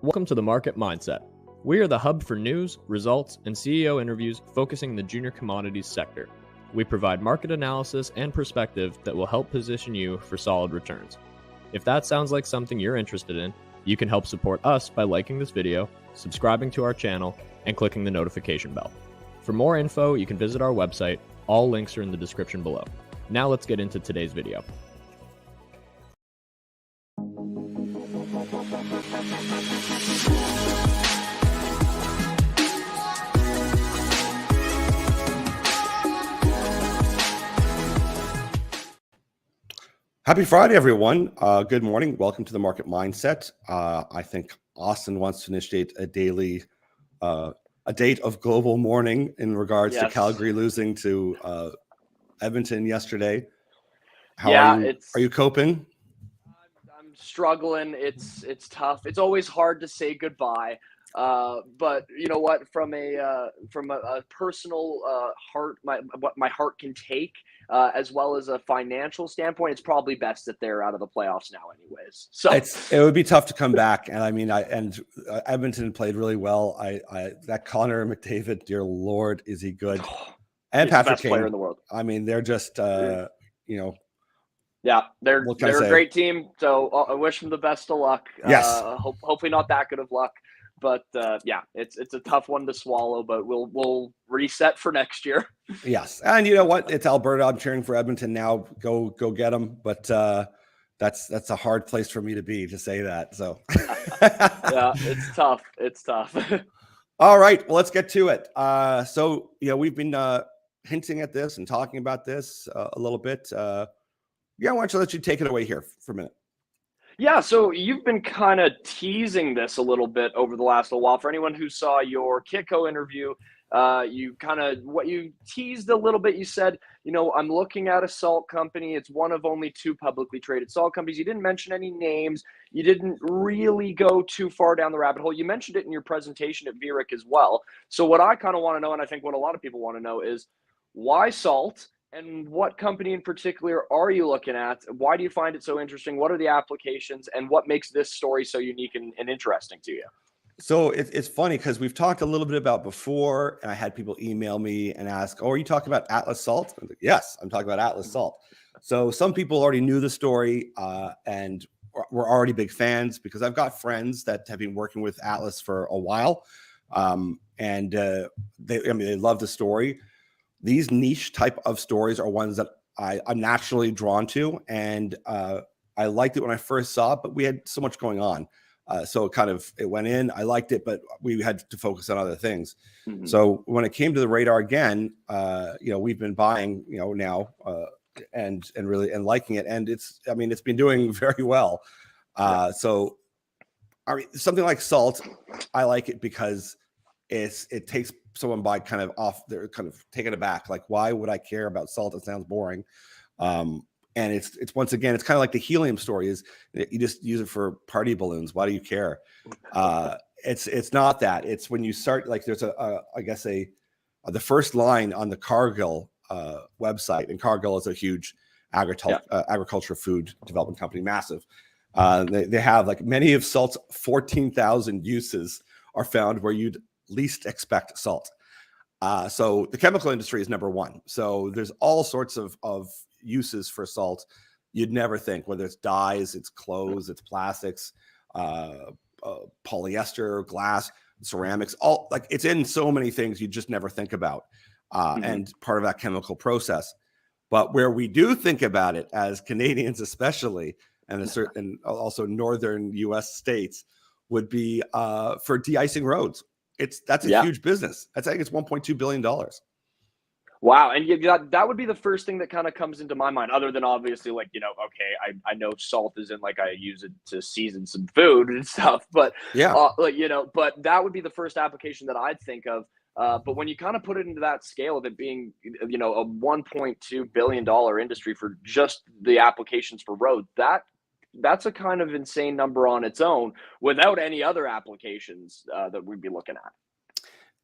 Welcome to the Market Mindset. We are the hub for news, results, and CEO interviews focusing the junior commodities sector. We provide market analysis and perspective that will help position you for solid returns. If that sounds like something you're interested in, you can help support us by liking this video, subscribing to our channel, and clicking the notification bell. For more info, you can visit our website. All links are in the description below. Now let's get into today's video. Happy Friday, everyone. Good morning. Welcome to the Market Mindset. I think Austin wants to initiate a daily, a date of global mourning in regards to Calgary losing to Edmonton yesterday. How are you coping? I'm struggling. It's tough. It's always hard to say goodbye. But you know what? From a personal heart, what my heart can take, as well as a financial standpoint, it's probably best that they're out of the playoffs now, anyways. So it would be tough to come back. And I mean, Edmonton played really well. That Connor McDavid, dear Lord, is he good? And he's Patrick the best Kane, player in the world. I mean, they're just Yeah, they're a great team. So I wish them the best of luck. Yes. Hopefully not that good of luck. But yeah, it's a tough one to swallow, but we'll reset for next year. Yes, and you know what? It's Alberta. I'm cheering for Edmonton now. Go get them. But that's a hard place for me to be to say that. So yeah, it's tough. It's tough. All right, well, let's get to it. So we've been hinting at this and talking about this a little bit. Why don't you let you take it away here for a minute? Yeah, so you've been kind of teasing this a little bit over the last little while. For anyone who saw your Kitco interview, you teased a little bit. You said, I'm looking at a salt company. It's one of only two publicly traded salt companies. You didn't mention any names. You didn't really go too far down the rabbit hole. You mentioned it in your presentation at VRIC as well. So what I kind of want to know, and I think what a lot of people want to know, is why salt? And what company in particular are you looking at? Why do you find it so interesting? What are the applications, and what makes this story so unique and interesting to you? So it's funny because we've talked a little bit about before, and I had people email me and ask, "Oh, are you talking about Atlas Salt?" I'm like, "Yes, I'm talking about Atlas Salt." So some people already knew the story and were already big fans because I've got friends that have been working with Atlas for a while, and they love the story. These niche type of stories are ones that I'm naturally drawn to, and I liked it when I first saw it, but we had so much going on. So it went in, I liked it, but we had to focus on other things. Mm-hmm. So when it came to the radar again, we've been buying, now and liking it. And it's been doing very well. So something like salt, I like it because it takes someone by kind of off, they're kind of taken aback. Like, why would I care about salt? It sounds boring. And it's once again, it's kind of like the helium story is you just use it for party balloons. Why do you care? It's not that. It's when you start, like there's the first line on the Cargill website, and Cargill is a huge agriculture food development company, massive. They have like many of salt's 14,000 uses are found where you'd least expect salt. So the chemical industry is number one. So there's all sorts of uses for salt you'd never think, whether it's dyes, it's clothes, it's plastics, polyester, glass, ceramics, all like it's in so many things you just never think about, and part of that chemical process. But where we do think about it as Canadians, especially, and also northern U.S. states, would be for de-icing roads. That's a huge business. I think it's $1.2 billion. Wow. And that would be the first thing that kind of comes into my mind, other than obviously I know salt is in, like, I use it to season some food and stuff, but but that would be the first application that I'd think of. But when you kind of put it into that scale of it being, a $1.2 billion industry for just the applications for roads, that's a kind of insane number on its own without any other applications that we'd be looking at.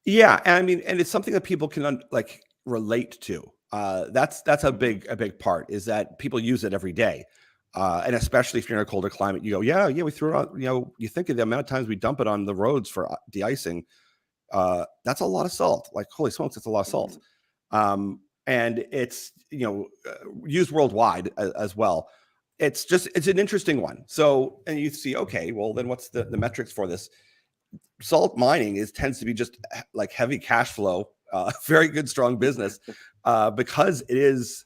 Yeah. And it's something that people can relate to. That's a big part, is that people use it every day. And especially if you're in a colder climate, you go, yeah, we threw it on, you think of the amount of times we dump it on the roads for de-icing. That's a lot of salt. Like, holy smokes, it's a lot of salt. And it's, used worldwide as well. It's an interesting one. So, and you see, okay, well then what's the metrics for this? Salt mining tends to be just like heavy cash flow, very good, strong business, because it is,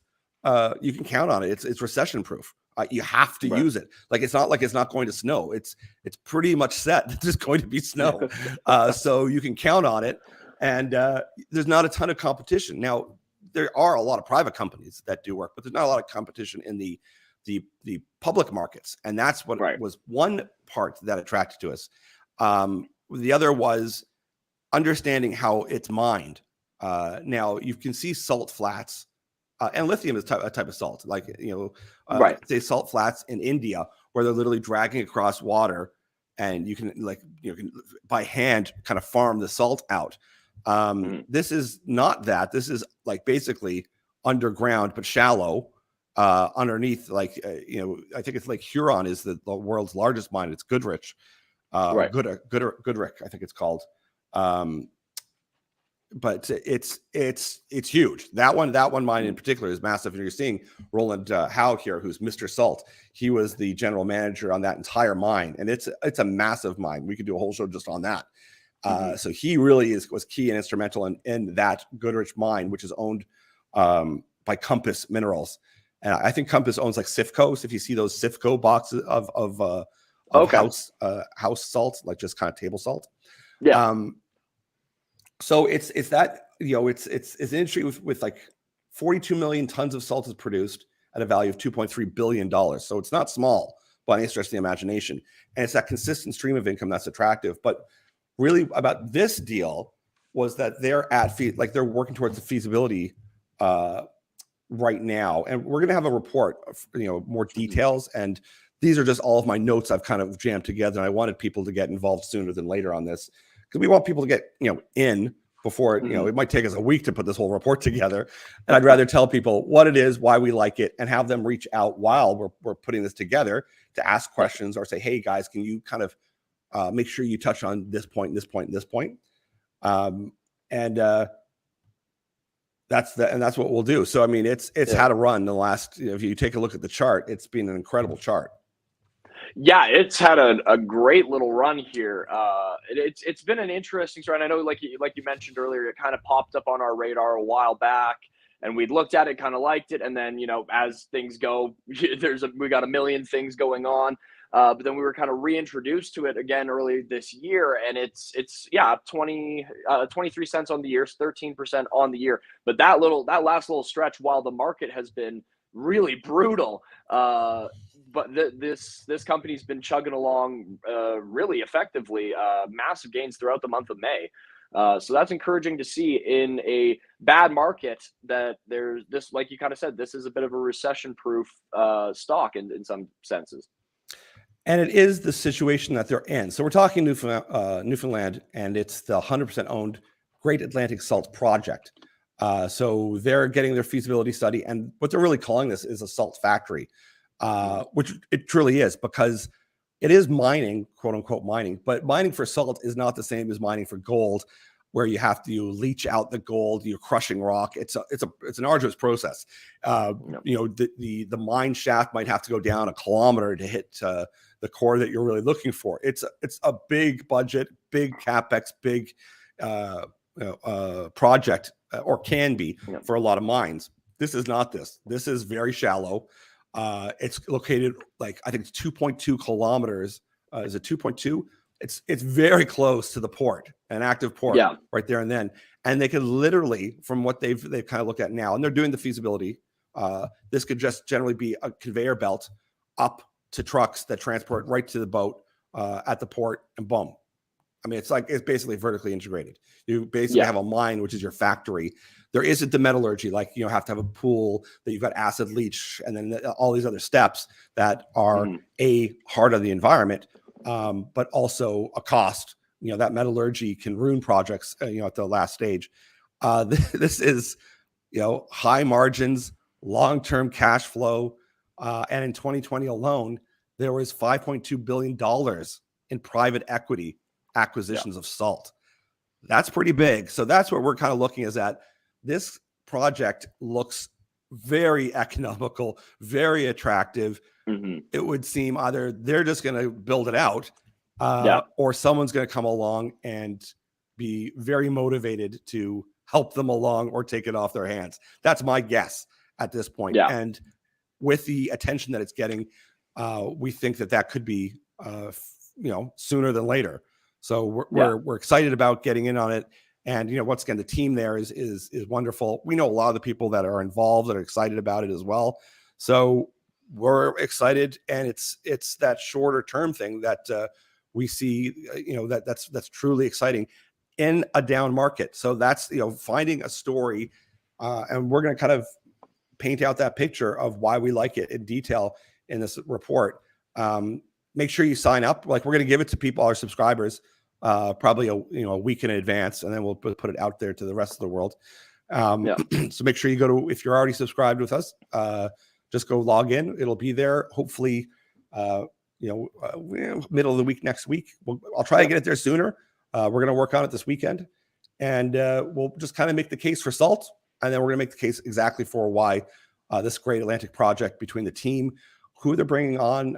you can count on it. It's recession proof. You have to use it. Like, it's not like it's not going to snow. It's pretty much set that there's going to be snow. So you can count on it. And there's not a ton of competition. Now, there are a lot of private companies that do work, but there's not a lot of competition in the public markets. And that's what was one part that attracted to us. The other was understanding how it's mined. Now, you can see salt flats. And lithium is a type of salt, like, say salt flats in India, where they're literally dragging across water, and you can by hand kind of farm the salt out. This is not that. This is like basically underground, but shallow, underneath. Like, I think it's Lake Huron is the world's largest mine. It's Goodrich, Goodrich, I think it's called. But it's huge. That one mine in particular is massive. And you're seeing Roland Howe here, who's Mr. Salt. He was the general manager on that entire mine, and it's a massive mine. We could do a whole show just on that. So he really was key and instrumental in that Goodrich mine, which is owned by Compass Minerals. And I think Compass owns like Sifco. So if you see those Sifco boxes of house salt, like just kind of table salt. Yeah. So it's that, it's an industry with like 42 million tons of salt is produced at a value of $2.3 billion. So it's not small by any stretch of the imagination. And it's that consistent stream of income that's attractive. But really about this deal was that they're they're working towards the feasibility right now. And we're going to have a report of, more details. And these are just all of my notes I've kind of jammed together. And I wanted people to get involved sooner than later on this, because we want people to get, in before, it might take us a week to put this whole report together. And I'd rather tell people what it is, why we like it, and have them reach out while we're putting this together to ask questions or say, hey guys, can you kind of make sure you touch on this point, this point, this point. That's what we'll do. So, I mean, it's had a run the last, if you take a look at the chart, it's been an incredible chart. Yeah, it's had a great little run here. It's been an interesting story. And I know, like you mentioned earlier, it kind of popped up on our radar a while back, and we'd looked at it, kind of liked it, and then as things go, we got a million things going on. But then we were kind of reintroduced to it again early this year, and it's 23 cents on the year, 13% on the year. But that last little stretch, while the market has been really brutal, but this company's been chugging along really effectively, massive gains throughout the month of May. So that's encouraging to see in a bad market, that there's this, like you kind of said, this is a bit of a recession-proof stock in some senses. And it is the situation that they're in. So we're talking Newfoundland, and it's the 100% owned Great Atlantic Salt Project. So they're getting their feasibility study, and what they're really calling this is a salt factory, which it truly is, because it is mining, quote unquote mining, but mining for salt is not the same as mining for gold, where you have to leach out the gold, you're crushing rock. It's an arduous process. The mine shaft might have to go down a kilometer to hit the core that you're really looking for. It's a big budget, big capex, big project, or can be for a lot of mines. This is not this. This is very shallow. It's located, like, I think it's 2.2 kilometers. Is it 2.2? It's very close to the port, an active port, right there and then. And they could literally, from what they've kind of looked at now, and they're doing the feasibility, this could just generally be a conveyor belt up to trucks that transport right to the boat at the port, and boom. I mean, it's basically vertically integrated. You basically have a mine, which is your factory. There isn't the metallurgy, like have to have a pool, that you've got acid leach, and then all these other steps that are a heart of the environment, but also a cost. That metallurgy can ruin projects, at the last stage. This is, high margins, long-term cash flow, And in 2020 alone, there was $5.2 billion in private equity acquisitions of salt. That's pretty big. So that's what we're kind of looking at. This project looks very economical, very attractive. It would seem either they're just going to build it out, or someone's going to come along and be very motivated to help them along or take it off their hands. That's my guess at this point. Yeah. And with the attention that it's getting, we think that could be, sooner than later. So we're excited about getting in on it. And, once again, the team there is wonderful. We know a lot of the people that are involved that are excited about it as well. So we're excited, and it's that shorter term thing that we see, that's truly exciting in a down market. So that's, finding a story, and we're going to kind of paint out that picture of why we like it in detail in this report. Make sure you sign up. Like, we're going to give it to people, our subscribers, probably a week in advance, and then we'll put it out there to the rest of the world. So make sure you go to, if you're already subscribed with us, just go log in. It'll be there. Hopefully, middle of the week next week. I'll try to get it there sooner. We're going to work on it this weekend, and we'll just kind of make the case for salt, and then we're going to make the case exactly for why this Great Atlantic project, between the team, who they're bringing on,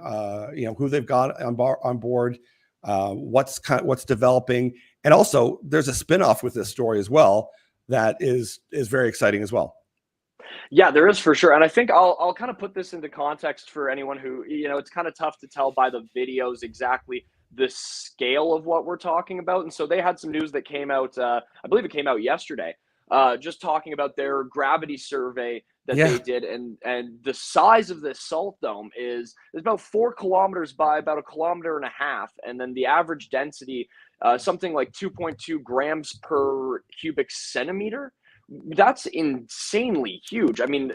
who they've got on board, what's developing, and also there's a spinoff with this story as well that is very exciting as well. Yeah, there is, for sure. And I think I'll kind of put this into context for anyone who, it's kind of tough to tell by the videos exactly the scale of what we're talking about. And so they had some news that came out, I believe it came out yesterday, just talking about their gravity survey that they did. And the size of this salt dome is about 4 kilometers by about 1.5 kilometers. And then the average density, something like 2.2 grams per cubic centimeter. That's insanely huge. I mean,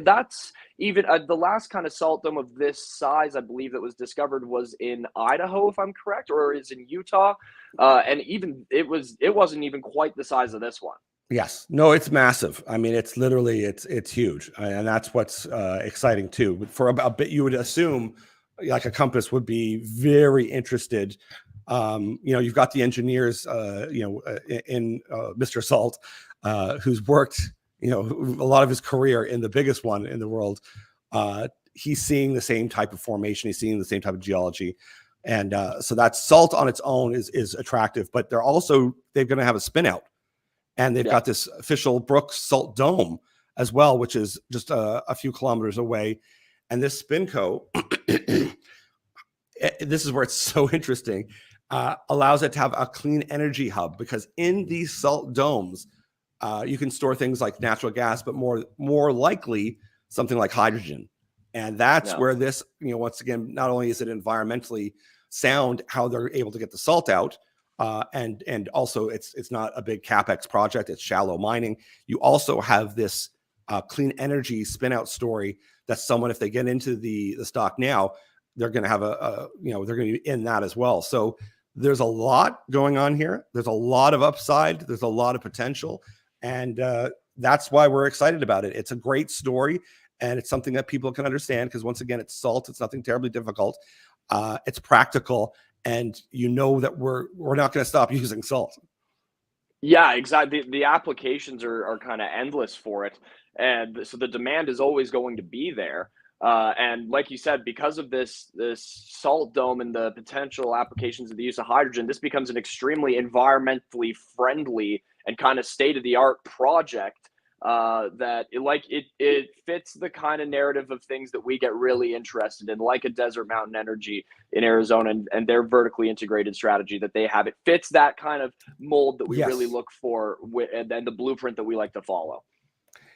that's even the last kind of salt dome of this size, I believe, that was discovered was in Idaho, if I'm correct, or is in Utah. And even it wasn't even quite the size of this one. Yes. No, it's massive. I mean, it's literally, it's huge. And that's what's exciting too. For a bit, you would assume like a Compass would be very interested. You've got the engineers, in Mr. Salt, who's worked, a lot of his career in the biggest one in the world. He's seeing the same type of formation. He's seeing the same type of geology. And so that salt on its own is attractive, but they're going to have a spin out. And they've got this official Brooks Salt Dome as well, which is just a few kilometers away. And this Spinco, this is where it's so interesting, allows it to have a clean energy hub, because in these salt domes, you can store things like natural gas, but more likely something like hydrogen. And that's where this, once again, not only is it environmentally sound how they're able to get the salt out, and also it's not a big capex project. It's shallow mining. You also have this clean energy spin out story that someone, if they get into the stock now, they're going to have they're going to be in that as well. So there's a lot going on here. There's a lot of upside. There's a lot of potential. And that's why we're excited about it. It's a great story, and it's something that people can understand, because once again, it's salt. It's nothing terribly difficult. It's practical, and that we're not going to stop using salt. Yeah, exactly. The applications are kind of endless for it. And so the demand is always going to be there. And like you said, because of this salt dome and the potential applications of the use of hydrogen, this becomes an extremely environmentally friendly and kind of state-of-the-art project that it fits the kind of narrative of things that we get really interested in, like a Desert Mountain Energy in Arizona and their vertically integrated strategy that they have. It fits that kind of mold that we really look for, and the blueprint that we like to follow.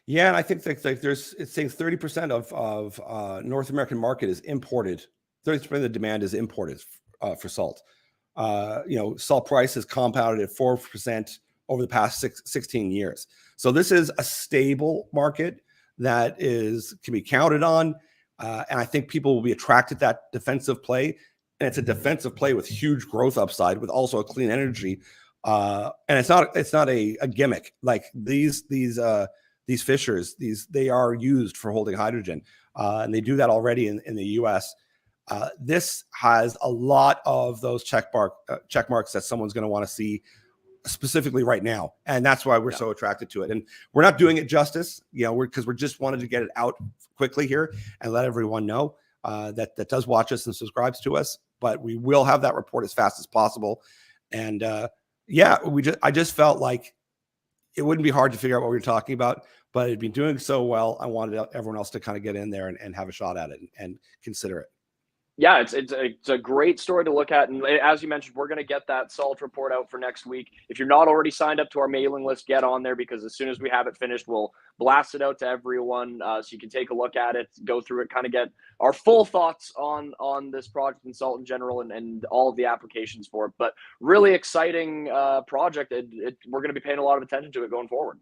Yeah, and I think it's saying 30% of North American market is imported. 30% of the demand is imported for salt. Salt price has compounded at 4% over the past 16 years. So this is a stable market that can be counted on. And I think people will be attracted to that defensive play. And it's a defensive play with huge growth upside, with also a clean energy. And it's not a gimmick. Like these these fissures, they are used for holding hydrogen, and they do that already in the U.S. This has a lot of those check marks that someone's going to want to see specifically right now, and that's why we're so attracted to it. And we're not doing it justice, because we're just wanted to get it out quickly here and let everyone know that does watch us and subscribes to us. But we will have that report as fast as possible. And I just felt like it wouldn't be hard to figure out what we were talking about, but it'd been doing so well. I wanted everyone else to kind of get in there and have a shot at it and consider it. Yeah, it's a great story to look at. And as you mentioned, we're going to get that SALT report out for next week. If you're not already signed up to our mailing list, get on there, because as soon as we have it finished, we'll blast it out to everyone, so you can take a look at it, go through it, kind of get our full thoughts on this project and SALT in general, and all of the applications for it. But really exciting project. We're going to be paying a lot of attention to it going forward.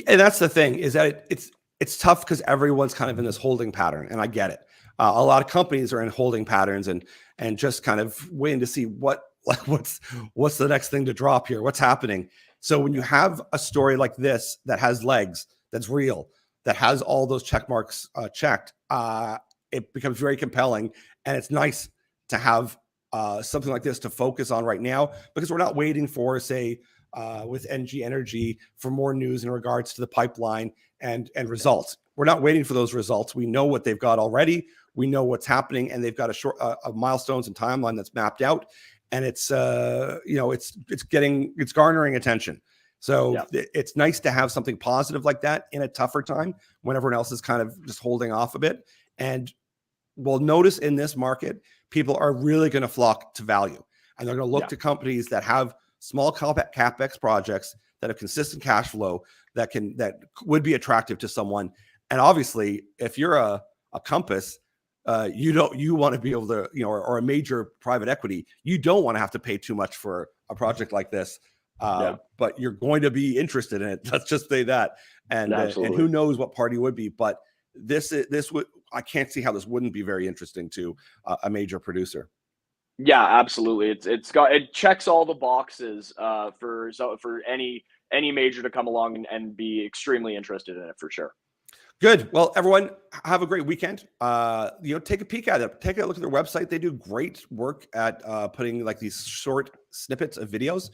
And that's the thing, is that it's tough because everyone's kind of in this holding pattern, and I get it. A lot of companies are in holding patterns and just kind of waiting to see what's the next thing to drop here, what's happening. So when you have a story like this that has legs, that's real, that has all those check marks checked, it becomes very compelling, and it's nice to have something like this to focus on right now, because we're not waiting for, say, with NG Energy, for more news in regards to the pipeline and results. We're not waiting for those results. We know what they've got already. We know what's happening, and they've got a milestones and timeline that's mapped out, and it's garnering attention. So it's nice to have something positive like that in a tougher time when everyone else is kind of just holding off a bit. And we'll notice in this market, people are really going to flock to value, and they're going to look to companies that have small capex projects that have consistent cash flow that would be attractive to someone. And obviously, if you're a Compass, you want to be able to, or a major private equity, you don't want to have to pay too much for a project like this, but you're going to be interested in it. Let's just say that. And who knows what party would be, but this would, I can't see how this wouldn't be very interesting to a major producer. Yeah, absolutely. It checks all the boxes for any major to come along and be extremely interested in it, for sure. Good. Well, everyone, have a great weekend. Take a peek at it. Take a look at their website. They do great work at putting like these short snippets of videos,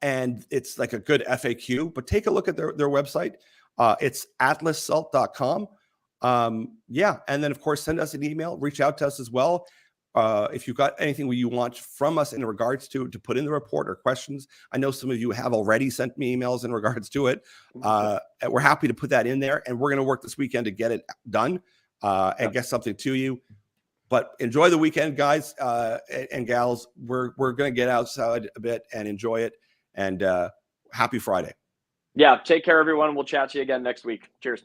and it's like a good FAQ. But take a look at their website. It's atlassalt.com. And then of course send us an email. Reach out to us as well. If you've got anything you want from us in regards to put in the report or questions, I know some of you have already sent me emails in regards to it. We're happy to put that in there, and we're going to work this weekend to get it done and get something to you. But enjoy the weekend, guys and gals. We're going to get outside a bit and enjoy it. And happy Friday. Yeah, take care, everyone. We'll chat to you again next week. Cheers.